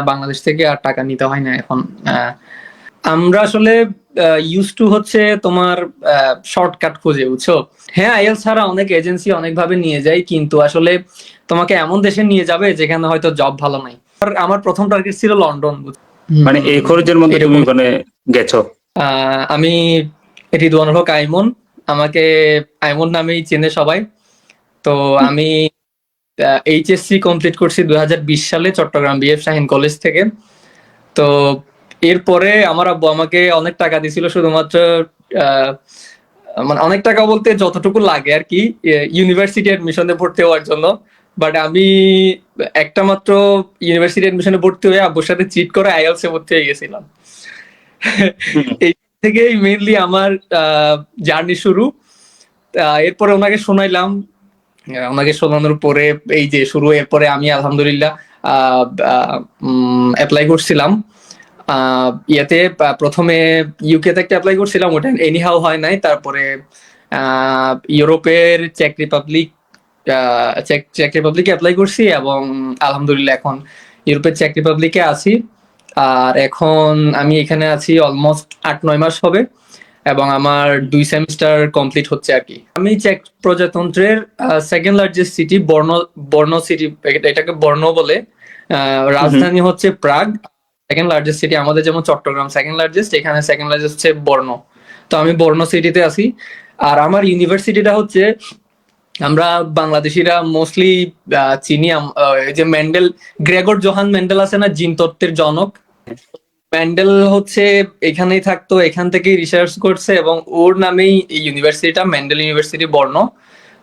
বাংলাদেশ থেকে আর টাকা নিতে হয় না এখন। আমরা আসলে ইউজ টু হচ্ছে তোমার শর্টকাট খুঁজে, বুঝছো? হ্যাঁ, আইএলস ছাড়া অনেক এজেন্সি অনেকভাবে নিয়ে যায়, কিন্তু আসলে তোমাকে এমন দেশে নিয়ে যাবে যেখানে হয়তো জব ভালো নাই। আমার প্রথম টার্গেট ছিল লন্ডন। মানে এই খরচের মধ্যে তুমি এরকম। মানে গেছো? আমি রিদওয়ানুল হক আইমন, আমাকে আইমন নামেই চেনে সবাই। তো আমি এইচএসসি কমপ্লিট করছি 2020 সালে চট্টগ্রাম বিএফ শাহীন কলেজ থেকে। তো এরপরে আমার আব্বু আমাকে অনেক টাকা দিছিল শুধুমাত্র মানে অনেক টাকা বলতে যতটুকু লাগে আর কি, ইউনিভার্সিটি অ্যাডমিশনে ভর্তি হওয়ার জন্য। বাট আমি একটা মাত্র ইউনিভার্সিটি অ্যাডমিশনে ভর্তি হয়ে আব্বুর সাথে চিট করে আইএলস এ ভর্তি হয়ে গেছিলাম। এই থেকেই মেইনলি আমার জার্নি শুরু। এরপরে ওনাকে শোনাইলাম, ওনাকে শোনানোর পরে এই যে শুরু। এরপরে আমি আলহামদুলিল্লাহ অ্যাপ্লাই করছিলাম ইয়েতে। প্রথমে ইউকে থেকে অ্যাপ্লাই করছিলাম, ওটা এনিহাও হয় নাই। তারপরে ইউরোপের চেক রিপাবলিকে অ্যাপ্লাই করছি, এবং আলহামদুলিল্লাহ এখন ইউরোপের চেক রিপাবলিকে আছি। আর এখন আমি এখানে আছি অলমোস্ট 8-9 মাস হবে, এবং আমার 2 সেমিস্টার কমপ্লিট হচ্ছে আর কি। আমি চেক প্রজাতন্ত্রের second largest city Borno city, এটাকে বর্নো বলে। রাজধানী হচ্ছে প্রাগ। সেকেন্ড লার্জেস্ট সিটি আমাদের যেমন চট্টগ্রাম সেকেন্ড লার্জেস্ট, এখানে সেকেন্ড লার্জেস্ট হচ্ছে বর্নো। তো আমি বর্নো সিটিতে আছি। আর আমার ইউনিভার্সিটিটা হচ্ছে, আমরা বাংলাদেশিরা মোস্টলি চিনি এই যে মেন্ডেল, গ্রেগর জোহান মেন্ডেল আছে না, জিন তত্ত্বের জনক। মেন্ডেল হচ্ছে এখানেই থাকতো, এখান থেকেই রিসার্চ করছে, এবং ওর নামেই এই ইউনিভার্সিটিটা মেন্ডেল ইউনিভার্সিটি বর্নো।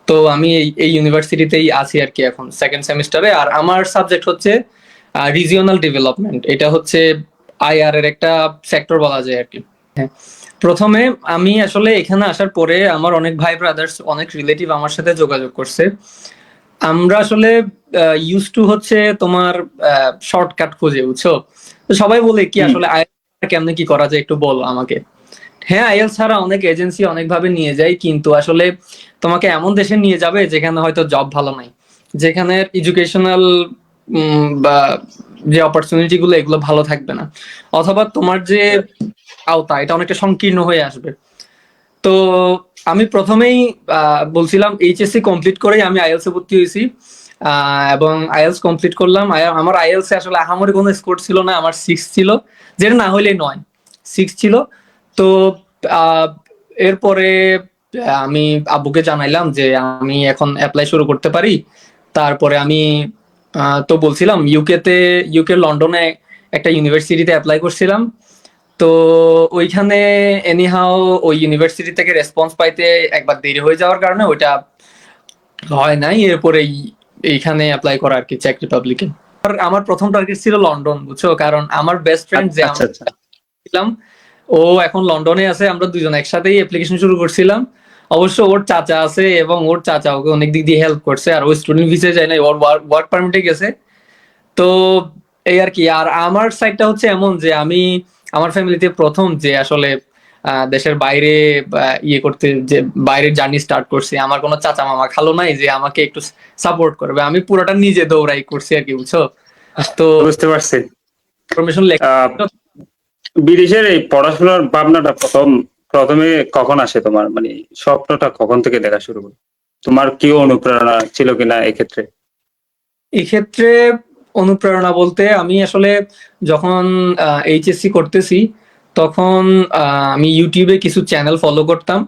তো আমি এই ইউনিভার্সিটিতেই আছি আর কি এখন সেকেন্ড সেমিস্টারে। আর আমার সাবজেক্ট হচ্ছে রিজিওনাল ডেভেলপমেন্ট। এটা হচ্ছে আইআর এর একটা সেক্টর বলা যায় আর কি। হ্যাঁ, প্রথমে আমি আসলে এখানে আসার পরে আমার অনেক ভাই ব্রাদার্স, অনেক রিলেটিভ আমার সাথে যোগাযোগ করছে। আমরা আসলে ইউজ টু হচ্ছে তোমার শর্টকাট খুঁজে, বুঝছো? তো সবাই বলে কি আসলে আইএলস কেমনে কি করা যায়, একটু বলো আমাকে। হ্যাঁ, আইএলস ছাড়া অনেক এজেন্সি অনেকভাবে নিয়ে যায়, কিন্তু আসলে তোমাকে এমন দেশে নিয়ে যাবে যেখানে হয়তো জব ভালো নাই, যেখানে এডুকেশনাল বা যে অপরচুনিটি গুলো এগুলো ভালো থাকবে না, অথবা তোমার যে আওতা এটা অনেকটা সংকীর্ণ হয়ে আসবে। তো আমি প্রথমেই বলছিলাম এইচএসসি কমপ্লিট করেই আমি আইএলস এ ভর্তি হয়েছি, এবং আইএলস কমপ্লিট করলাম। আমার আইএলস এ আসলে আহামরি কোনো স্কোর ছিল না, আমার 6 ছিল, যেটা না হইলে 9, 6 ছিল। তো এরপরে আমি আব্বুকে জানাইলাম যে আমি এখন অ্যাপ্লাই শুরু করতে পারি। তারপরে আমি তো বলছিলাম ইউকে লন্ডনে একটা ইউনিভার্সিটিতে অ্যাপ্লাই করছিলাম। তো ওইখানে এনিহাও ওই ইউনিভার্সিটি থেকে রেসপন্স পাইতে একবার দেরি হয়ে যাওয়ার কারণে ওইটা হয় নাই। এরপরে এইখানে অ্যাপ্লাই করা আর কি, চেক রিপাবলিকে। আমার প্রথম টার্গেট ছিল লন্ডন, বুঝছো? কারণ আমার বেস্ট ফ্রেন্ড যে আচ্ছা আচ্ছা। ছিলাম, ও এখন লন্ডনে আছে। আমরা দুজন একসাথেই অ্যাপ্লিকেশন শুরু করছিলাম। অবশ্য ওর চাচা আছে, এবং ওর চাচা ওকে অনেক দিক দিয়ে হেল্প করছে। আর ও স্টুডেন্ট ভিসায় যায় নাই, ওর ওয়ার্ক পারমিটে গেছে। তো এই আর কি। আর আমার সাইডটা হচ্ছে এমন যে আমি আমার ফ্যামিলিতে প্রথম যে আসলে দেশের বাইরে ইয়ে করতে, যে বাইরের জার্নি স্টার্ট করছি। আমার কোনো চাচা মামা খালো নাই যে আমাকে একটু সাপোর্ট করবে, আমি পুরোটা নিজে দৌড়াই করছি আর কি, বুঝছো? তো বুঝতে পারছি। ইনফরমেশন বিদেশের এই পড়াশোনার ভাবনাটা প্রথমে কখন আসে তোমার, মানে স্বপ্নটা কখন থেকে দেখা শুরু করে? তোমার কি অনুপ্রেরণা ছিল কিনা এক্ষেত্রে? এক্ষেত্রে অনুপ্রেরণা বলতে আমি আসলে যখন এইচএসসি করতেছি, তখন আমি ইউটিউবে কিছু চ্যানেল ফলো করতাম।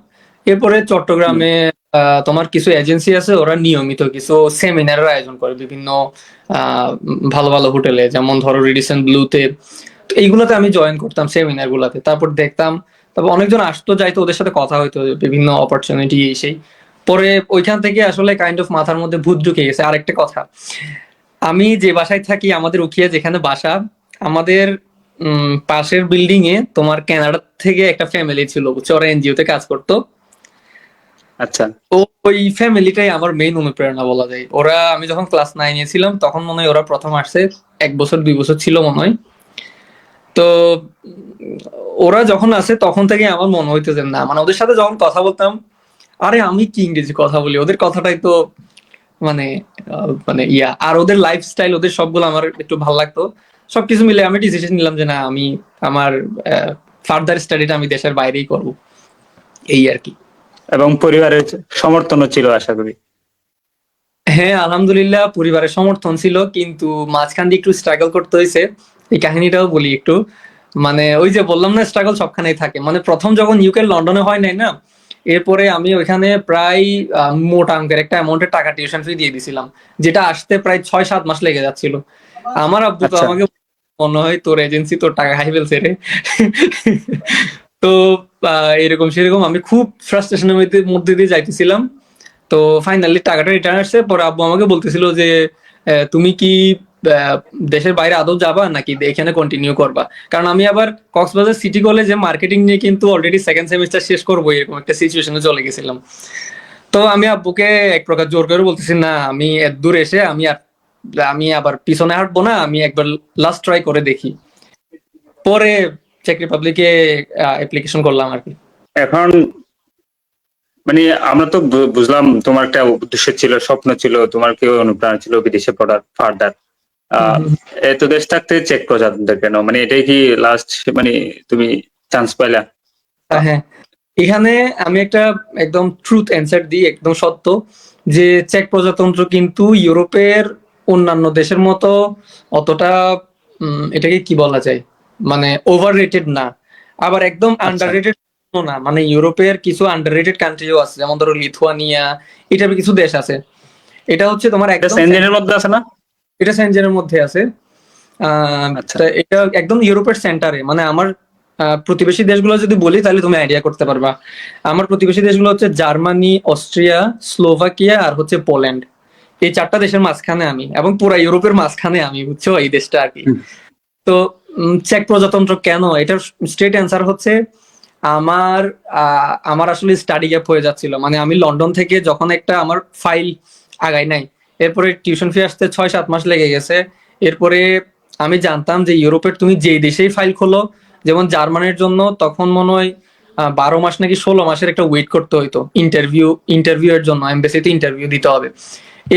এরপরে চট্টগ্রামে তোমার কিছু এজেন্সি আছে, ওরা নিয়মিত কিছু সেমিনারের আয়োজন করে বিভিন্ন ভালো ভালো হোটেলে, যেমন ধরো রেডিসন ব্লুতে। তো এইগুলোতে আমি জয়েন করতাম, সেমিনার গুলাতে। তারপর দেখতাম, তারপর অনেকজন আসতো যাইতো, ওদের সাথে কথা হইতো বিভিন্ন অপরচুনিটি সেই। পরে ওইখান থেকে আসলে কাইন্ড অফ মাথার মধ্যে ভূত ঢুকে গেছে। আরেকটা কথা, আমি যে বাসায় থাকি, আমাদের উখিয়া যেখানে বাসা, আমাদের পাশের বিল্ডিং এ তোমার কানাডা থেকে একটা ফ্যামিলি ছিল, বুঝছো? ওরা এনজিও তে কাজ করতো। আচ্ছা। তো ওই ফ্যামিলিটাই আমার মেইন অনুপ্রেরণা বলা যায়। ওরা, আমি যখন ক্লাস 9 এ ছিলাম তখন মনে হয় ওরা প্রথম আসছে, 1 বছর 2 বছর ছিল মনে হয়। তো ওরা যখন আসে তখন থেকে আমার মনে হইতেছে না, মানে ওদের সাথে যখন কথা বলতাম, আরে আমি কি ইংরেজি কথা বলি, ওদের কথাটাই তো মানে মানে ইয়া। আর ওদের লাইফস্টাইল, ওদের সবগুলো আমার একটু ভালো লাগতো। সবকিছু মিলে আমি ডিসিশন নিলাম যে না, আমি আমার ফার্দার স্টাডিটা আমি দেশের বাইরেই করব, এই আর কি। এবং পরিবারের সমর্থনও ছিল আশা করি। হ্যাঁ, আলহামদুলিল্লাহ পরিবারের সমর্থন ছিল, কিন্তু মাঝখান দিয়ে একটু স্ট্রাগল করতে হয়েছে। এই কাহিনীটাও বলি একটু। মানে ওই যে বললাম না, স্ট্রাগল সবখানেই থাকে। মানে প্রথম যখন ইউকে লন্ডনে হয় নাই না, এরপরে আমি ওইখানে প্রায় মোটা অঙ্কের একটা অ্যামাউন্টের টাকা টিউশন ফি দিয়ে দিছিলাম, যেটা আসতে প্রায় 6-7 মাস লেগে যাচ্ছিল। আমার আব্বু তো আচ্ছা, আমাকে মনে হয় তোর এজেন্সি তোর টাকা খাই ফেলছে রে। তো এরকম সেরকম আমি খুব ফ্রাস্ট্রেশনের মধ্যে দিয়ে যাইতেছিলাম। তো ফাইনালি টাকাটা রিটার্ন আসছে। পরে আব্বু আমাকে বলতেছিল যে তুমি কি আহ, দেশের বাইরে আদৌ যাবা নাকি এখানে কন্টিনিউ করবা? কারণ আমি আবার কক্সবাজার সিটি কলেজে মার্কেটিং নিয়ে কিন্তু অলরেডি সেকেন্ড সেমিস্টার শেষ করবো, এরকম একটা সিচুয়েশনে চলে গেছিলাম। তো আমি আব্বুকে এক প্রকার জোর করে বলতেছি, না আমি এত দূর এসে আমি আবার পিছনে হাঁটবো না, আমি একবার লাস্ট ট্রাই করে দেখি। পরে চেক রিপাবলিকে অ্যাপ্লিকেশন করলাম আর কি। এখন মানে আমরা তো বুঝলাম তোমার একটা উদ্দেশ্য ছিল, স্বপ্ন ছিল, তোমার কেউ অনুপ্রেরণা ছিল বিদেশে পড়ার ফার্দার। হুম, হুম, এত দেশ থাকতে চেক প্রজাতন্ত্র কেন, মানে এটাই কি লাস্ট, মানে তুমি চান্স পাইলা? হ্যাঁ, এখানে আমি একটা একদম ট্রুথ অ্যান্সার দিই, একদম সত্য, যে চেক প্রজাতন্ত্র কিন্তু ইউরোপের অন্যান্য দেশের মতো অতটা এটাকে কি বলা যায়, মানে ওভার রেটেড না, আবার একদম আন্ডার আচ্ছা, রেটেড না। মানে ইউরোপের কিছু আন্ডার রেটেড কান্ট্রিও আছে, যেমন ধরো লিথুয়ানিয়া, এটা কিছু দেশ আছে। এটা হচ্ছে তোমার এটা একদম সেনজেনের মধ্যে আছে না? এটা সেনজেনের মধ্যে আছে। আচ্ছা, তা এটা একদম ইউরোপের সেন্টারে। মানে আমার প্রতিবেশী দেশগুলো যদি বলি তাহলে তুমি আইডিয়া করতে পারবা। আমার প্রতিবেশী দেশগুলো হচ্ছে জার্মানি, অস্ট্রিয়া, স্লোভাকিয়া আর হচ্ছে পোল্যান্ড। এই 4টা দেশের মাঝখানে আমি, এবং পুরা ইউরোপের মাঝখানে আমি, বুঝছো, এই দেশটা আর কি। হুম, তো চেক প্রজাতন্ত্র কেন, এটার স্ট্রেট অ্যান্সার হচ্ছে আমার আসলে স্টাডি গ্যাপ হয়ে যাচ্ছিল। মানে আমি লন্ডন থেকে যখন একটা আমার ফাইল আগাই নাই, এরপরে টিউশন ফি আসতে 6-7 মাস লেগে গেছে। এরপরে আমি জানতাম যে ইউরোপের তুমি যেই দেশেই ফাইল খোলো, যেমন জার্মানির জন্য তখন মনে হয় 12 মাস নাকি 16 মাসের একটা ওয়েট করতে হইতো ইন্টারভিউ এর জন্য, এমবেসিতে ইন্টারভিউ দিতে হবে।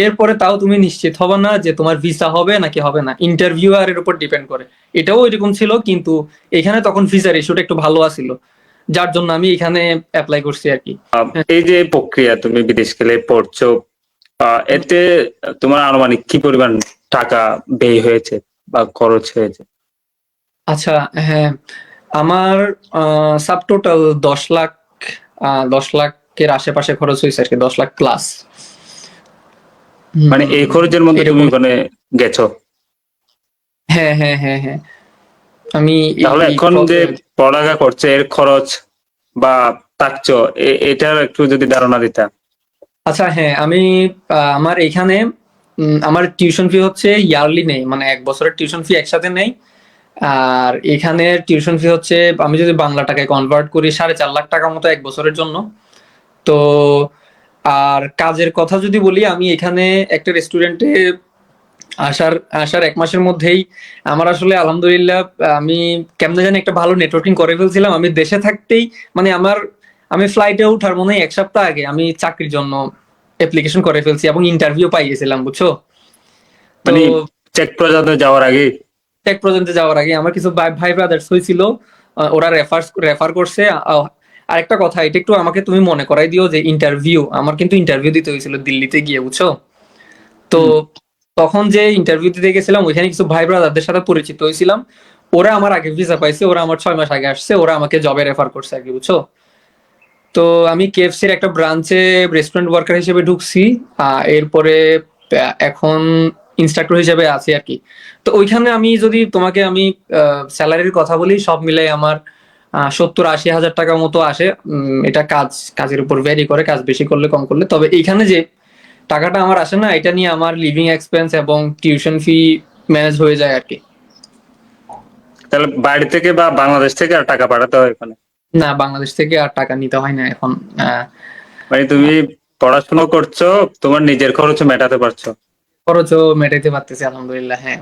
এরপরে তাও তুমি নিশ্চিত হবে না যে তোমার ভিসা হবে নাকি হবে না, ইন্টারভিউ আর এর উপর ডিপেন্ড করে। এটাও এরকম ছিল, কিন্তু এখানে তখন ভিসার ইস্যুটা একটু ভালো আছিল, যার জন্য আমি এখানে অ্যাপ্লাই করছি আর কি। হ্যাঁ। এই যে প্রক্রিয়া, তুমি বিদেশ গেলে পড়ছো, এতে তোমার আনুমানিক কি পরিমাণ টাকা ব্যয় হয়েছে বা খরচ হয়েছে? আচ্ছা, হ্যাঁ, আমার সাব টোটাল 10 লাখ, 10 লাখের আশেপাশে খরচ হয়েছে আর কি, 10 লাখ প্লাস। মানে এই খরচের মধ্যে তুমি এরকম। মানে গেছো? হ্যাঁ, হ্যাঁ, হ্যাঁ, হ্যাঁ, আমি তাহলে এই এখন যে পড়ালেখা করছে এর খরচ বা থাকছো, এটার একটু যদি ধারণা দিতা। আচ্ছা, হ্যাঁ, আমি আমার এখানে আমার টিউশন ফি হচ্ছে ইয়ারলি নেই, মানে 1 বছরের টিউশন ফি একসাথে নেই। আর এখানে টিউশন ফি হচ্ছে, আমি যদি বাংলা টাকায় কনভার্ট করি, 4.5 লাখ টাকা মতো 1 বছরের জন্য। তো আর কাজের কথা যদি বলি, আমি এখানে একটা রেস্টুরেন্টে আসার আসার 1 মাসের মধ্যেই আমার আসলে আলহামদুলিল্লাহ, আমি কেমনে জানি একটা ভালো নেটওয়ার্কিং করে ফেলছিলাম আমি দেশে থাকতেই। মানে আমি ফ্লাইটে ওঠার মনে হয় 1 সপ্তাহ আগে আমি চাকরির জন্য অ্যাপ্লিকেশন করে ফেলছি এবং ইন্টারভিউ পাই গেছিলাম, বুঝছো। তো মানে চেক প্রজাতন্ত্রে যাওয়ার আগে? টেক পর্যন্ত যাওয়ার আগে আমার কিছু ভাই ভাই ব্রাদার্স হয়েছিল, ওরা রেফার করছে। আরেকটা কথা, এটা একটু আমাকে তুমি মনে করাই দিও যে আমার কিন্তু ইন্টারভিউ দিতে হয়েছিল দিল্লিতে গিয়ে, বুঝছো। তো হুম, তখন যে ইন্টারভিউ দিতে গেছিলাম, ওইখানে কিছু ভাই ব্রাদারদের সাথে পরিচিত হয়েছিলাম। ওরা আমার আগে ভিসা পাইছে, ওরা আমার 6 মাস আগে আসছে, ওরা আমাকে জবে রেফার করছে আর কি, বুঝছো। তো আমি কেএফসির একটা ব্রাঞ্চে রেস্টুরেন্ট ওয়ার্কার হিসেবে ঢুকছি। এরপরে এখন ইনস্ট্রাক্টর হিসেবে আছি আর কি। তো ওইখানে আমি যদি তোমাকে আমি স্যালারির কথা বলি, সব মিলাই আমার 70-80 হাজার টাকার মতো আসে। এটা কাজের উপর ভ্যারি করে, কাজ বেশি করলে কম করলে। তবে এইখানে যে টাকাটা আমার আসে না, এটা নিয়ে আমার লিভিং এক্সপেন্স এবং টিউশন ফি ম্যানেজ হয়ে যায় আর কি। তাহলে বাড়ি থেকে বা বাংলাদেশ থেকে আর টাকা পাঠাতে হয় এখানে? না, বাংলাদেশ থেকে আর টাকা নিতে হয় না এখন। আহ, মানে তুমি পড়াশোনা করছো, তোমার নিজের খরচ মেটাতে পারছো? খরচও মেটাইতে পারতেছি আলহামদুলিল্লাহ, হ্যাঁ।